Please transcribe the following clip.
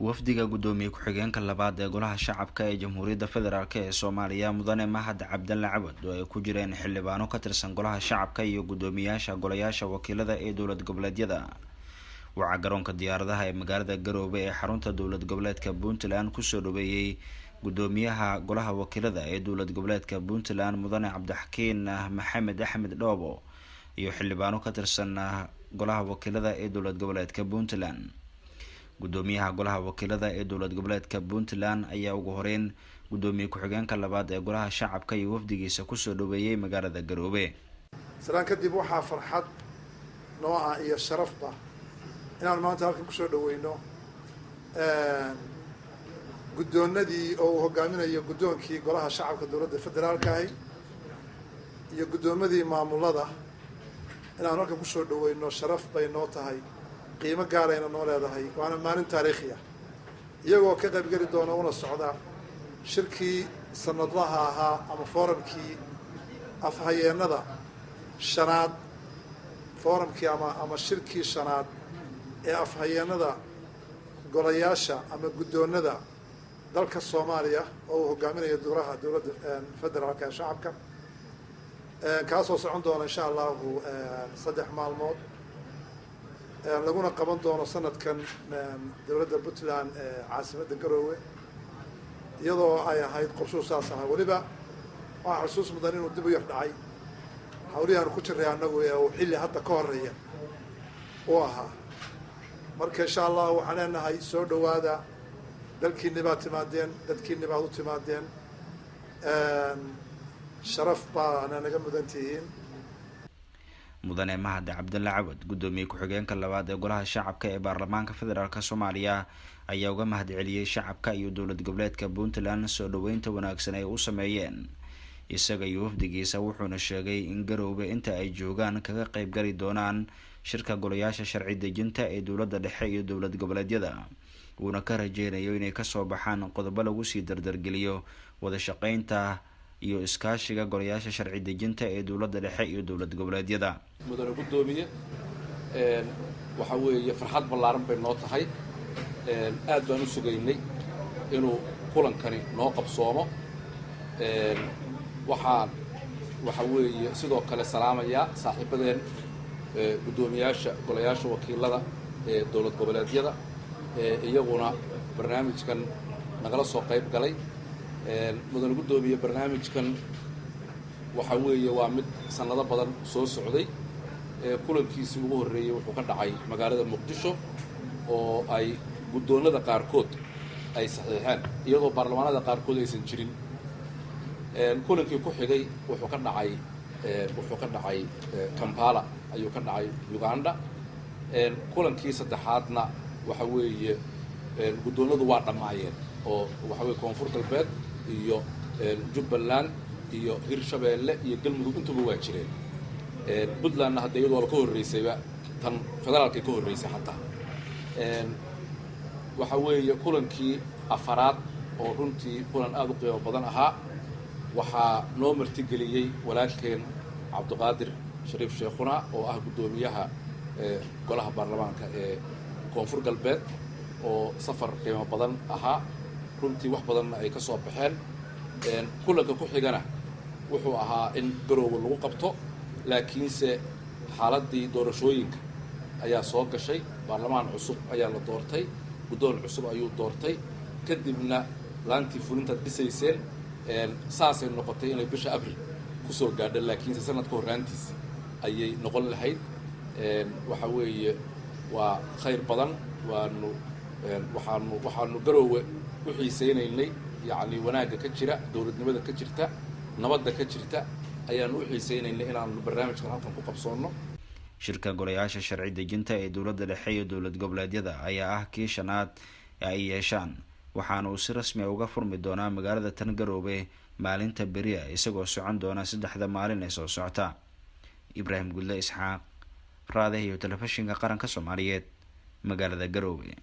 wafdiga gudoomiye ku-xigeenka labaad ee golaha shacabka ee Jamhuuriyadda Federaalk ee Soomaaliya Mudane Mahad Cabdalle Cawad oo ay ku jireen xildhibaano ka tirsan golaha shacabka iyo gudoomiyaasha golayaasha wakiilada ee dowlad goboleedyada waxaa garoonka diyaaradaha ee magaalada Garowe ee xarunta dowlad goboleedka Puntland kusoo dhaweeyay gudoomiyaha golaha wakiilada ee dowlad goboleedka Puntland Mudane Cabdixakiin Maxamed Axmed Dhoobo iyo xildhibaano ka tirsan golaha wakiilada ee dowlad goboleedka Puntland. gudoomiyaha golaha wakiilada ee dowlad goboleedka Puntland ayaa ugu horeyn gudoomiye ku-xigeenka labaad ee golaha shacabka iyo wafdigiisa kusoo dhaweeyay magaalada Garowe. salaan kadib waxaa farxad noo ah iyo sharafba inaan maanta halkan kusoo dhaweyno guddoonadii oo uu hogaaminayo guddoonkii golaha shacabka dowladda federaalka ahi iyo guddoomadii maamulada inaan halkan kusoo dhaweyno sharaf bay noo tahay, qiimo gaarayna noo leedahay, waana maalin taariikhi ah iyagoo ka qaybgeli doona una socda shirkii sanadlaha ahaa ama foorumkii afhayeenada shanaad foorumkii ama shirkii shanaad ee afhayeenada golayaasha ama guddoonada dalka Soomaaliya oo uu hogaaminayo dowladda federaalka ee shacabka kaasoo socon doona insha Allah 3 maalmood laguna qaban doono sanadkan dowladda Puntland caasimadda Garowe iyadoo ay ahayd qorshe saas ah waliba waxa xusuus mudan inuu dib u yar dhacay hawliyahan ku jiray anagu ee xilli hadda ka horeeya oo ahaa marka insha Allah waxaan leenahay soo dhawaada dalkiina baad timaadeen dadkiina baad u timaadeen sharaf baa naga mudantihiin. Mudane Mahad Cabdalle Cawad gudoomiye ku-xigeenka labaad ee golaha shacabka ee baarlamaanka federaalka Soomaaliya ayaa uga mahad celiyay shacabka iyo dowlad goboleedka Puntland soo dhaweynta wanaagsan ay u sameeyeen isaga iyo wafdigiisa wuxuuna sheegay in Garowe inta ay joogaan kaga qayb gali doonaan shirka golayaasha sharci dejinta ee dowladda dhexe iyo dowlad goboleedyada uuna ka rajeynayo inay ka soo baxaan qodobo lagu sii dardargeliyo wada shaqeynta iyo iskaashiga golayaasha sharci dejinta ee dowladda dhexe iyo dowlad goboleedyada. mudane gudoomiye waxa weeye farxad ballaaran bay noo tahay aad baan u sugaynay inuu kulankani noo qabsoomo waxa weeye sidoo kale salaamaya saaxiibadeen gudoomiyaasha golayaasha wakiilada ee dowlad goboleedyada iyaguna barnaamijkan nagala soo qayb galay. mudane gudoomiye barnaamijkan waxa weeye waa mid sanado badan soo socday kulankiisii ugu horeeyay wuxuu ka dhacay magaalada Muqdisho oo ay guddoonada qaarkood ay saxiixeen iyadoo baarlamaanada qaarkood aysan jirin. kulankii ku xigay wuxuu ka dhacay Kampala ayuu ka dhacay Uganda. kulankii saddexaadna waxa weeye guddoonadu waa dhamaayeen oo waxa weeye Koonfur Galbeed iyo Jubbaland iyo Hirshabeelle iyo Galmudug intuba waa jireen. Puntland hadda iyadoo ka horeysayba tan federaalka ka horeysay xataa waxa weeye kulankii afaraad oo runtii kulan aad u qiimo badan ahaa waxaa noo martigeliyay walaalkeen Cabdiqaadir Shariif Sheekhuna oo ah gudoomiyaha golaha baarlamaanka ee Koonfur Galbeed oo safar qiimo badan ahaa runtii wax badan ay ka soo baxeen. kulanka ku xigana wuxuu ahaa in Garowe lagu qabto laakiinse xaaladii doorashooyinka ayaa soo gashay, baarlamaan cusub ayaa la doortay, guddoon cusub ayuu doortay, kadibna laantii fulinta dhisayseen saasay noqotay inay bisha Abriil ku soo gaadho laakiinse sanadka horaantiis ayay noqon lahayd. waxa weeye waa khayr badan waxaanu Garowe u xiiseynaynay yacni wanaagga ka jira, dowladnimada ka jirta, nabadda ka jirta ayaanu u xiiseynaynay inaanu barnaamijkan halkan ku qabsoonno. shirka golayaasha sharci dejinta ee dowladda dhexe iyo dowlad goboleedyada ayaa ah kii shanaad ee ay yeeshaan waxaana uu si rasmi ah uga furmi doonaa magaalada tan Garowe maalinta beri isagoo socon doona 3 maalin ee soo socota. Ibraahim Gudle Isxaaq, raadiyaha iyo telefishinka qaranka Soomaaliyeed, magaalada Garowe.